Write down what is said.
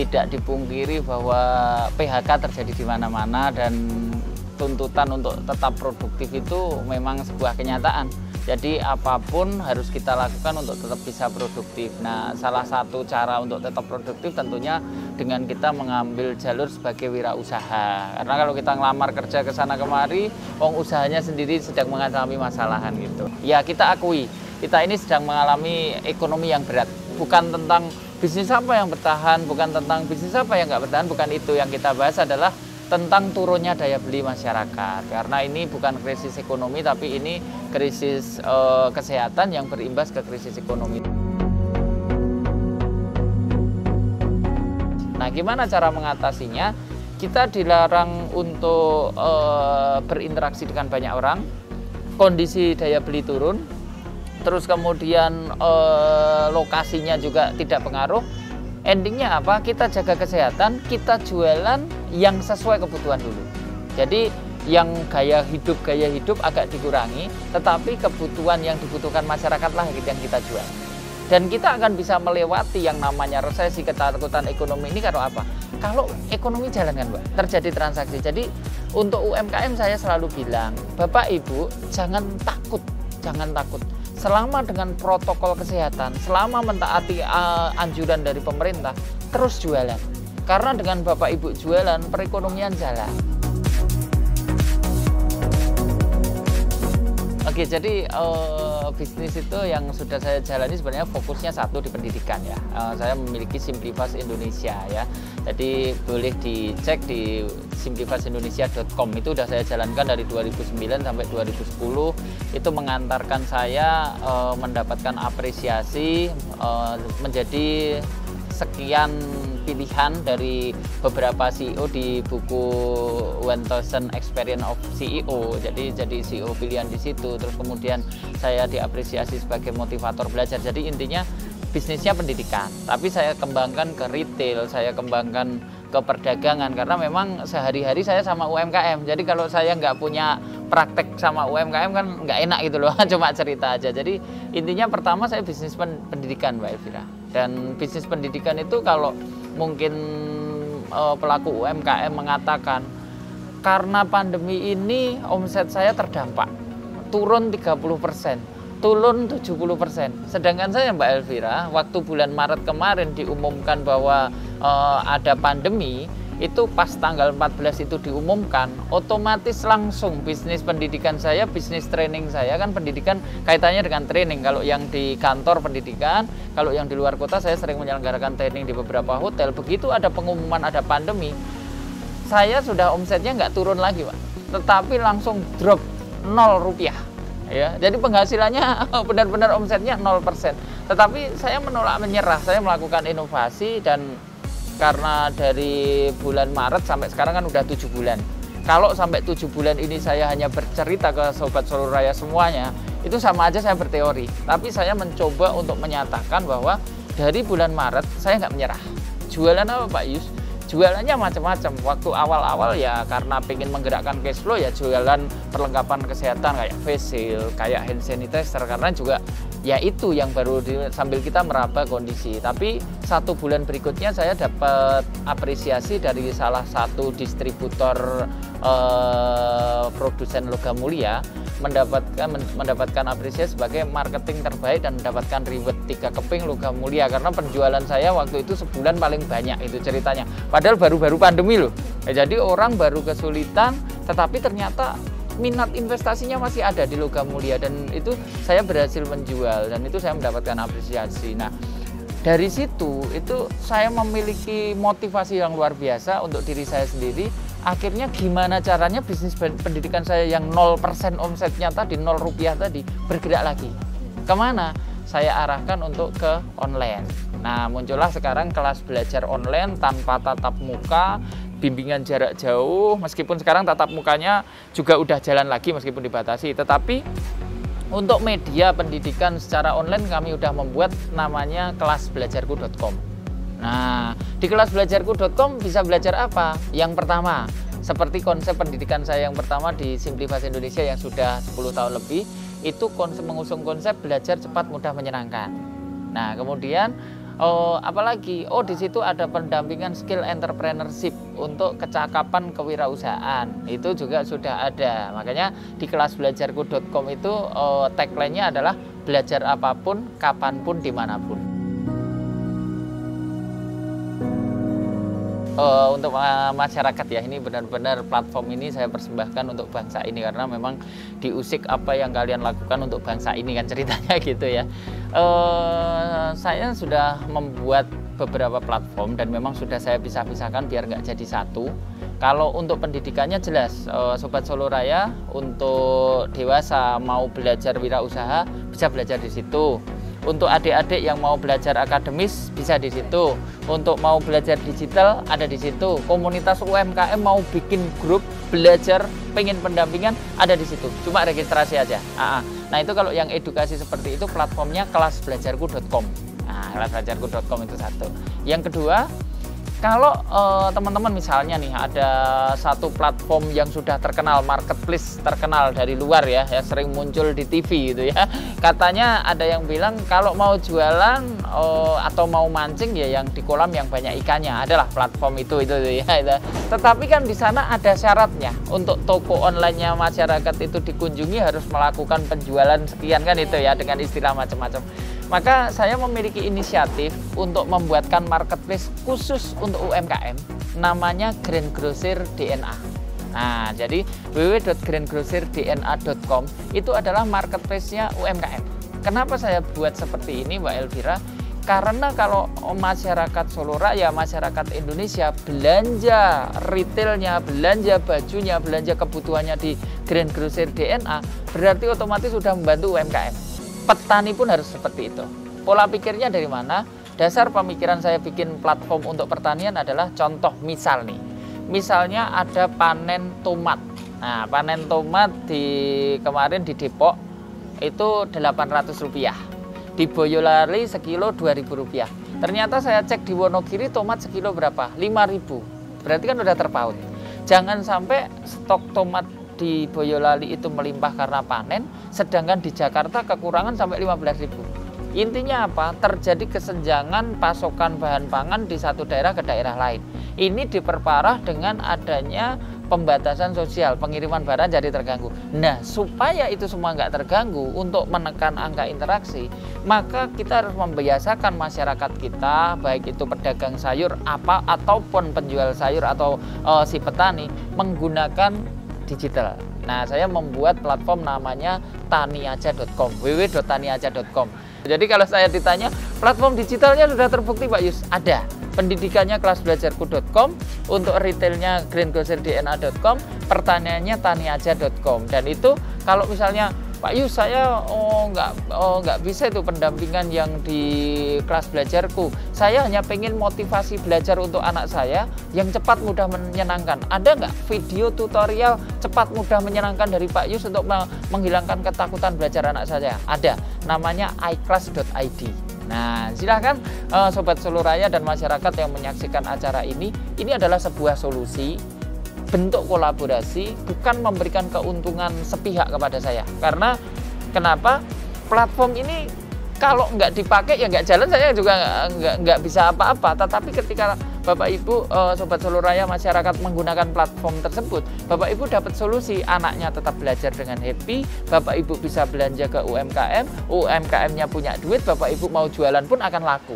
tidak dipungkiri bahwa PHK terjadi di mana-mana dan tuntutan untuk tetap produktif itu memang sebuah kenyataan. Jadi apapun harus kita lakukan untuk tetap bisa produktif. Nah, salah satu cara untuk tetap produktif tentunya dengan kita mengambil jalur sebagai wirausaha. Karena kalau kita ngelamar kerja ke sana kemari, usahanya sendiri sedang mengalami masalahan gitu. Ya, kita akui, kita ini sedang mengalami ekonomi yang berat. Bukan tentang bisnis apa yang bertahan, bukan tentang bisnis apa yang nggak bertahan, bukan itu yang kita bahas, adalah tentang turunnya daya beli masyarakat. Karena ini bukan krisis ekonomi, tapi ini krisis kesehatan yang berimbas ke krisis ekonomi. Nah, gimana cara mengatasinya? Kita dilarang untuk berinteraksi dengan banyak orang, kondisi daya beli turun, terus kemudian lokasinya juga tidak pengaruh. Endingnya apa? Kita jaga kesehatan, kita jualan yang sesuai kebutuhan dulu. Jadi yang gaya hidup agak dikurangi, tetapi kebutuhan yang dibutuhkan masyarakat lah yang kita jual. Dan kita akan bisa melewati yang namanya resesi, ketakutan ekonomi ini kalau apa? Kalau ekonomi jalan kan, Mbak, terjadi transaksi. Jadi untuk UMKM saya selalu bilang, Bapak Ibu jangan takut, jangan takut. Selama dengan protokol kesehatan, selama mentaati anjuran dari pemerintah, terus jualan. Karena dengan Bapak Ibu jualan, perekonomian jalan. Oke, jadi bisnis itu yang sudah saya jalani sebenarnya fokusnya satu di pendidikan ya. Saya memiliki Simplifast Indonesia ya. Jadi boleh dicek di simplifastindonesia.com. Itu sudah saya jalankan dari 2009 sampai 2010. Itu mengantarkan saya mendapatkan apresiasi menjadi sekian pilihan dari beberapa CEO di buku 1000 Experience of CEO. Jadi CEO pilihan di situ. Terus kemudian saya diapresiasi sebagai motivator belajar. Jadi intinya bisnisnya pendidikan, tapi saya kembangkan ke retail, saya kembangkan ke perdagangan, karena memang sehari-hari saya sama UMKM. Jadi kalau saya nggak punya praktek sama UMKM kan nggak enak gitu loh, cuma cerita aja. Jadi intinya pertama saya bisnis pendidikan, Mbak Elvira. Dan bisnis pendidikan itu kalau mungkin pelaku UMKM mengatakan, karena pandemi ini omset saya terdampak, turun 30%, turun 70%. Sedangkan saya, Mbak Elvira, waktu bulan Maret kemarin diumumkan bahwa ada pandemi, itu pas tanggal 14 itu diumumkan, otomatis langsung bisnis pendidikan saya, bisnis training saya, kan pendidikan kaitannya dengan training. Kalau yang di kantor pendidikan, kalau yang di luar kota saya sering menyelenggarakan training di beberapa hotel. Begitu ada pengumuman ada pandemi, saya sudah omsetnya nggak turun lagi, Pak, tetapi langsung drop 0 rupiah. Ya, jadi penghasilannya benar-benar omsetnya 0%. Tetapi saya menolak menyerah, saya melakukan inovasi, dan karena dari bulan Maret sampai sekarang kan udah 7 bulan. Kalau sampai 7 bulan ini saya hanya bercerita ke Sobat Solo Raya semuanya, itu sama aja saya berteori. Tapi saya mencoba untuk menyatakan bahwa dari bulan Maret saya nggak menyerah. Jualan apa, Pak Yus? Jualannya macam-macam. Waktu awal-awal ya karena pengen menggerakkan cash flow ya jualan perlengkapan kesehatan kayak face shield, kayak hand sanitizer, karena juga ya itu yang baru sambil kita meraba kondisi. Tapi 1 bulan berikutnya saya dapat apresiasi dari salah satu distributor produsen logam mulia, mendapatkan apresiasi sebagai marketing terbaik dan mendapatkan reward 3 keping logam mulia, karena penjualan saya waktu itu sebulan paling banyak itu ceritanya. Padahal baru-baru pandemi loh. Jadi orang baru kesulitan, tetapi ternyata minat investasinya masih ada di logam mulia, dan itu saya berhasil menjual, dan itu saya mendapatkan apresiasi. Nah, dari situ itu saya memiliki motivasi yang luar biasa untuk diri saya sendiri. Akhirnya gimana caranya bisnis pendidikan saya yang 0% omsetnya tadi, 0 rupiah tadi, bergerak lagi. Kemana? Saya arahkan untuk ke online. Nah, muncullah sekarang kelas belajar online tanpa tatap muka, bimbingan jarak jauh, meskipun sekarang tatap mukanya juga udah jalan lagi meskipun dibatasi. Tetapi untuk media pendidikan secara online kami udah membuat namanya kelasbelajarku.com. Nah, di kelasbelajarku.com bisa belajar apa? Yang pertama, seperti konsep pendidikan saya yang pertama di Simplifast Indonesia yang sudah 10 tahun lebih, itu mengusung konsep belajar cepat, mudah, menyenangkan. Nah, kemudian Apalagi, oh di situ ada pendampingan skill entrepreneurship untuk kecakapan kewirausahaan, itu juga sudah ada. Makanya di kelasbelajarku.com itu tagline-nya adalah belajar apapun, kapanpun, dimanapun. Untuk masyarakat ya, ini benar-benar platform ini saya persembahkan untuk bangsa ini, karena memang diusik apa yang kalian lakukan untuk bangsa ini kan ceritanya gitu ya. Saya sudah membuat beberapa platform dan memang sudah saya pisah-pisahkan biar nggak jadi satu. Kalau untuk pendidikannya jelas, Sobat Solo Raya untuk dewasa mau belajar wirausaha bisa belajar di situ. Untuk adik-adik yang mau belajar akademis bisa di situ. Untuk mau belajar digital ada di situ. Komunitas UMKM mau bikin grup belajar, pengen pendampingan ada di situ. Cuma registrasi aja. Nah itu kalau yang edukasi seperti itu platformnya kelasbelajarku.com. Nah kelasbelajarku.com itu satu. Yang kedua, kalau teman-teman misalnya nih ada satu platform yang sudah terkenal, marketplace terkenal dari luar ya sering muncul di TV gitu ya. Katanya ada yang bilang kalau mau jualan atau mau mancing ya yang di kolam yang banyak ikannya, adalah platform itu ya. Tetapi kan di sana ada syaratnya. Untuk toko online-nya masyarakat itu dikunjungi harus melakukan penjualan sekian kan itu ya, dengan istilah macam-macam. Maka saya memiliki inisiatif untuk membuatkan marketplace khusus untuk UMKM, namanya Grand Grocer DNA. Nah, jadi www.grandgrocerdna.com itu adalah marketplace-nya UMKM. Kenapa saya buat seperti ini, Mbak Elvira? Karena kalau masyarakat Solo Raya, masyarakat Indonesia belanja retailnya, belanja bajunya, belanja kebutuhannya di Grand Grocer DNA, berarti otomatis sudah membantu UMKM. Petani pun harus seperti itu. Pola pikirnya dari mana? Dasar pemikiran saya bikin platform untuk pertanian adalah contoh misal nih. Misalnya ada panen tomat. Nah, panen tomat kemarin di Depok itu Rp800. Di Boyolali sekilo Rp2.000. Ternyata saya cek di Wonogiri tomat sekilo berapa? Rp5.000. Berarti kan udah terpaut. Jangan sampai stok tomat di Boyolali itu melimpah karena panen, sedangkan di Jakarta kekurangan sampai 15.000. Intinya apa? Terjadi kesenjangan pasokan bahan pangan di satu daerah ke daerah lain. Ini diperparah dengan adanya pembatasan sosial, pengiriman barang jadi terganggu. Nah, supaya itu semua nggak terganggu, untuk menekan angka interaksi, maka kita harus membiasakan masyarakat kita, baik itu pedagang sayur ataupun penjual sayur atau si petani, menggunakan digital. Nah, saya membuat platform namanya taniaja.com, www.taniaja.com. Jadi kalau saya ditanya, platform digitalnya sudah terbukti Pak Yus? Ada. Pendidikannya kelasbelajarku.com, untuk retailnya grandgrocerdna.com, pertaniannya taniaja.com. Dan itu kalau misalnya Pak Yus, saya nggak bisa itu pendampingan yang di kelas belajarku. Saya hanya pengen motivasi belajar untuk anak saya yang cepat, mudah, menyenangkan. Ada nggak video tutorial cepat, mudah, menyenangkan dari Pak Yus untuk menghilangkan ketakutan belajar anak saya? Ada, namanya iClass.id. Nah, silahkan Sobat Solo Raya dan masyarakat yang menyaksikan acara ini adalah sebuah solusi, bentuk kolaborasi, bukan memberikan keuntungan sepihak kepada saya. Karena kenapa? Platform ini kalau nggak dipakai ya nggak jalan, saya juga nggak bisa apa-apa. Tetapi ketika Bapak Ibu, Sobat Solo Raya, masyarakat menggunakan platform tersebut, Bapak Ibu dapat solusi, anaknya tetap belajar dengan happy, Bapak Ibu bisa belanja ke UMKM, UMKM-nya punya duit, Bapak Ibu mau jualan pun akan laku.